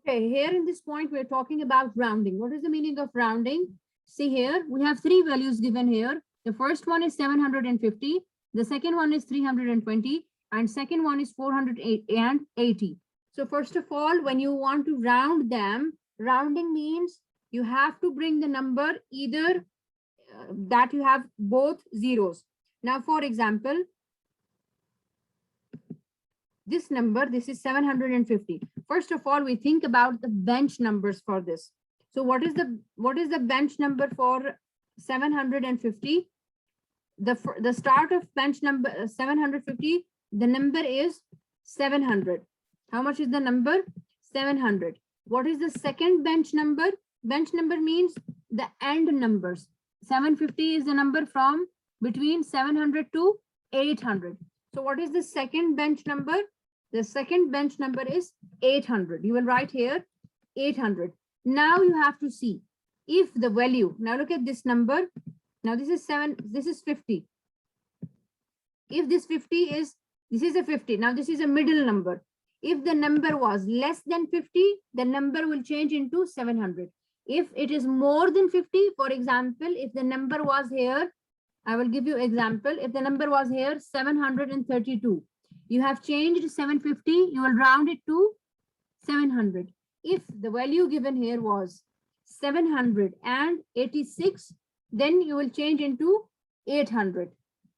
Okay, here in this point, we're talking about rounding. What is the meaning of rounding? See here, we have three values given here. The first one is 750. The second one is 320. And second one is 480. So first of all, when you want to round them, rounding means you have to bring the number either that you have both zeros. Now, for example, this number, this is 750. First of all, we think about the bench numbers for this. So what is the bench number for 750? The start of bench number 750, the number is 700. How much is the number? 700. What is the second bench number? Bench number means the end numbers. 750 is the number from between 700 to 800. So what is the second bench number? The second bench number is 800. You will write here 800. Now you have to see if the value, now look at this number. Now this is 7, this is 50. If this 50 is, this is a 50. Now this is a middle number. If the number was less than 50, the number will change into 700. If it is more than 50, for example, if the number was here, I will give you example. If the number was here 732, you have changed 750, you will round it to 700. If the value given here was 786, then you will change into 800.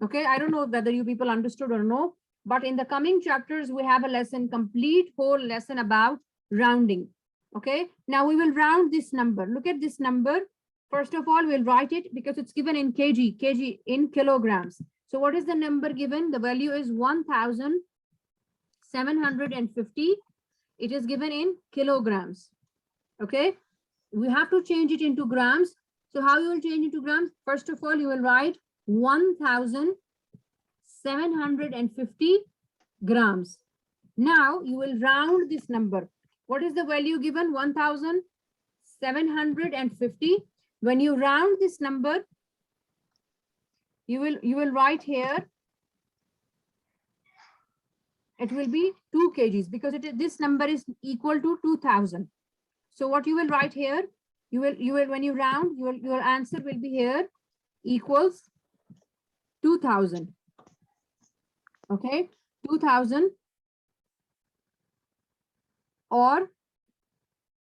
Okay, I don't know whether you people understood or no, but in the coming chapters, we have a lesson, complete whole lesson about rounding. Okay, now we will round this number. Look at this number. First of all, we'll write it because it's given in kg in kilograms. So what is the number given? The value is 1,750. It is given in kilograms. Okay, we have to change it into grams. So how you will change into grams? First of all, you will write 1,750 grams. Now you will round this number. What is the value given? 1,750. When you round this number, you will write here, it will be 2 kgs because this number is equal to 2,000. So what you will write here, you will when you round, your answer will be here equals 2,000. Okay, 2,000 or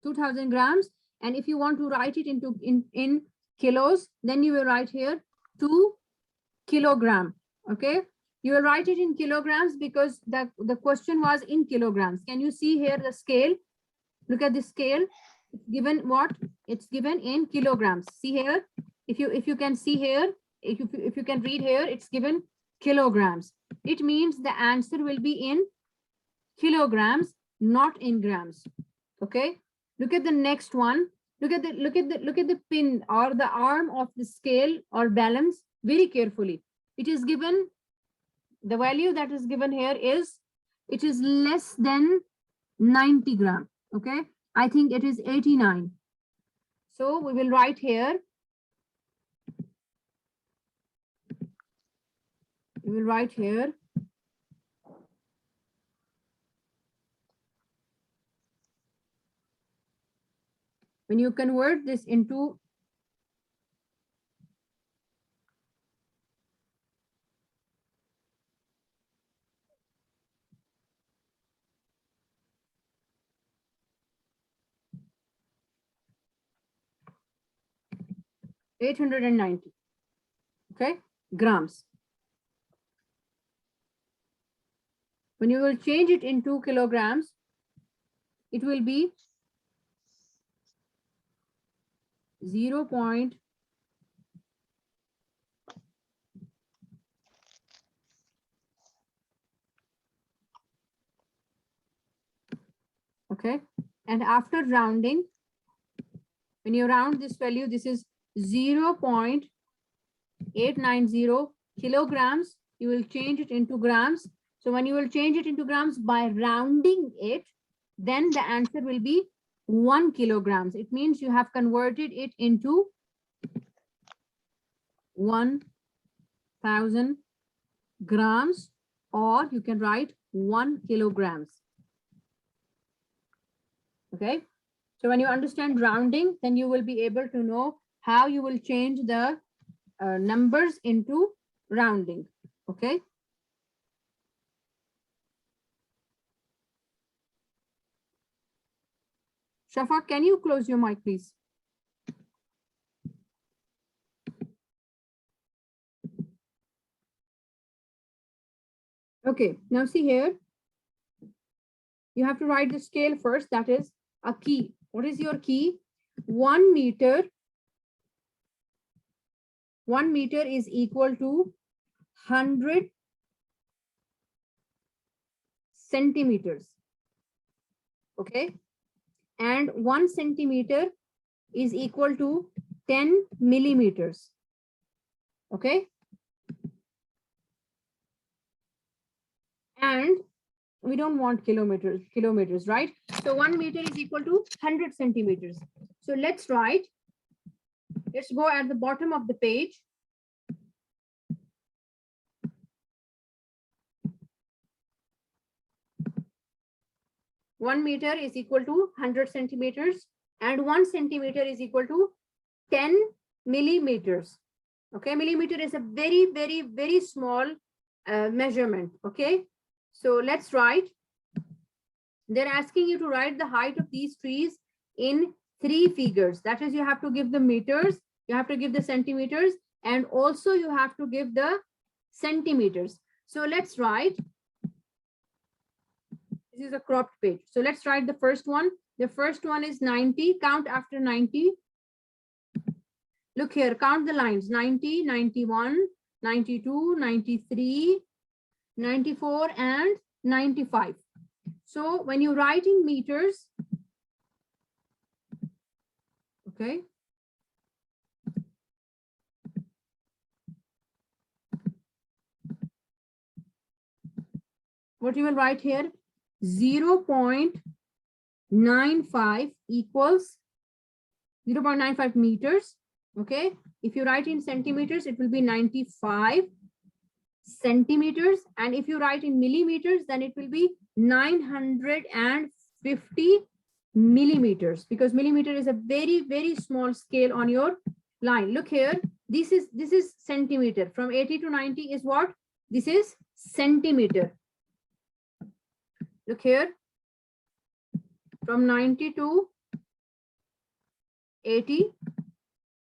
2,000 grams. And if you want to write it into in kilos, then you will write here 2 kilogram. Okay, you will write it in kilograms because the question was in kilograms. Can you see here the scale? Look at the scale. It's given what? It's given in kilograms. See here, if you can see here, if you can read here, it's given kilograms. It means the answer will be in kilograms, not in grams. Okay, look at the next one. Look at the pin or the arm of the scale or balance very carefully. It is given, the value that is given here is, it is less than 90 gram. Okay, I think it is 89. So we will write here, we will write here when you convert this into $890, okay, grams. When you will change it into kilograms, it will be 0. Okay, and after rounding, when you round this value, this is 0.890 kilograms. You will change it into grams. So when you will change it into grams by rounding it, then the answer will be 1 kilograms. It means you have converted it into 1,000 grams, or you can write 1 kilograms. Okay. So when you understand rounding, then you will be able to know how you will change the numbers into rounding. Okay. Shafaq, can you close your mic, please? Okay, now see here. You have to write the scale first. That is a key. What is your key? 1 meter. 1 meter is equal to 100 centimeters. Okay. And 1 centimeter is equal to 10 millimeters. Okay. And we don't want kilometers, right? So 1 meter is equal to 100 centimeters. So let's write. Let's go at the bottom of the page. One meter is equal to 100 centimeters, and 1 centimeter is equal to 10 millimeters. Okay, millimeter is a very, very, very small measurement. Okay, so let's write. They're asking you to write the height of these trees in 3 figures. That is, you have to give the meters, you have to give the centimeters, and also you have to give the centimeters. So let's write. This is a cropped page. So let's write the first one. The first one is 90. Count after 90. Look here, count the lines. 90, 91, 92, 93, 94, and 95. So when you write in meters, okay. What you will write here, 0.95 equals 0.95 meters. Okay. If you write in centimeters, it will be 95 centimeters. And if you write in millimeters, then it will be 950 millimeters, because millimeter is a very, very small scale on your line. Look here. This is centimeter. From 80 to 90 is what? This is centimeter. Look here. From 90 to 80.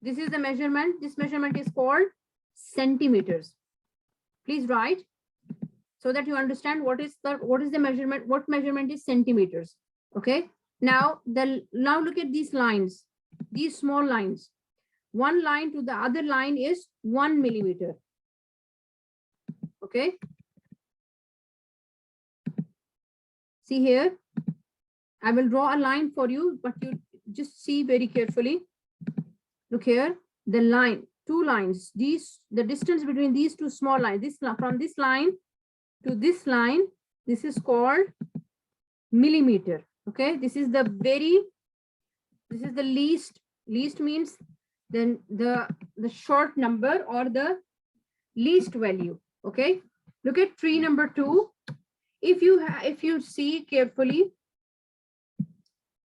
This is the measurement. This measurement is called centimeters. Please write so that you understand what is the measurement, what measurement is centimeters. Okay. Now look at these lines, these small lines. One line to the other line is 1 millimeter. Okay. See here, I will draw a line for you, but you just see very carefully. Look here, the line, 2 lines, the distance between these 2 small lines, from this line to this line, this is called millimeter. Okay, this is the least means then the short number or the least value. Okay, look at tree number 2. If you see carefully,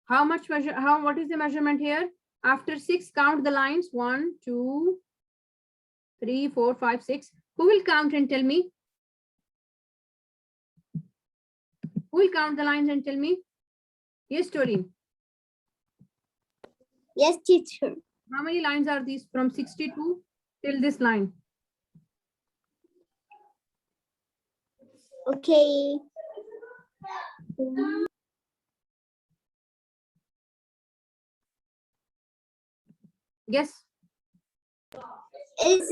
what is the measurement here? After 6, count the lines. 1, 2, 3, 4, 5, 6. Who will count and tell me? Who will count the lines and tell me? Yes, Doreen. Yes, teacher. How many lines are these from 62 till this line? Okay. Yes. Is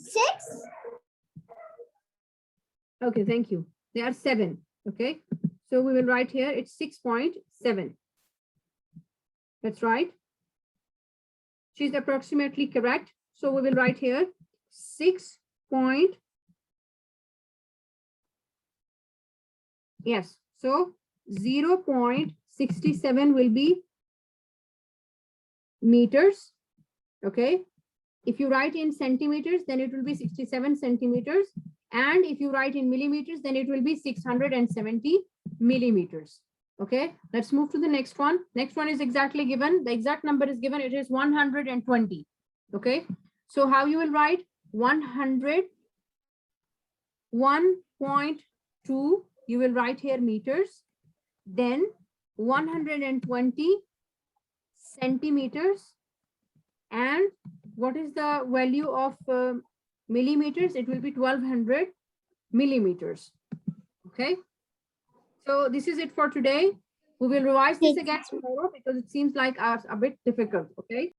6? Okay, thank you. There are 7. Okay, so we will write here it's 6.7. That's right. She's approximately correct. So we will write here 6. Yes, so 0.67 will be meters. Okay, if you write in centimeters, then it will be 67 centimeters. And if you write in millimeters, then it will be 670 millimeters. Okay, let's move to the next one. Next one is exactly given. The exact number is given. It is 120. Okay, so how you will write 100, 1.2, you will write here meters, then 120 centimeters, and what is the value of millimeters? It will be 1200 millimeters. Okay, so this is it for today. We will revise this again tomorrow because it seems like a bit difficult. Okay.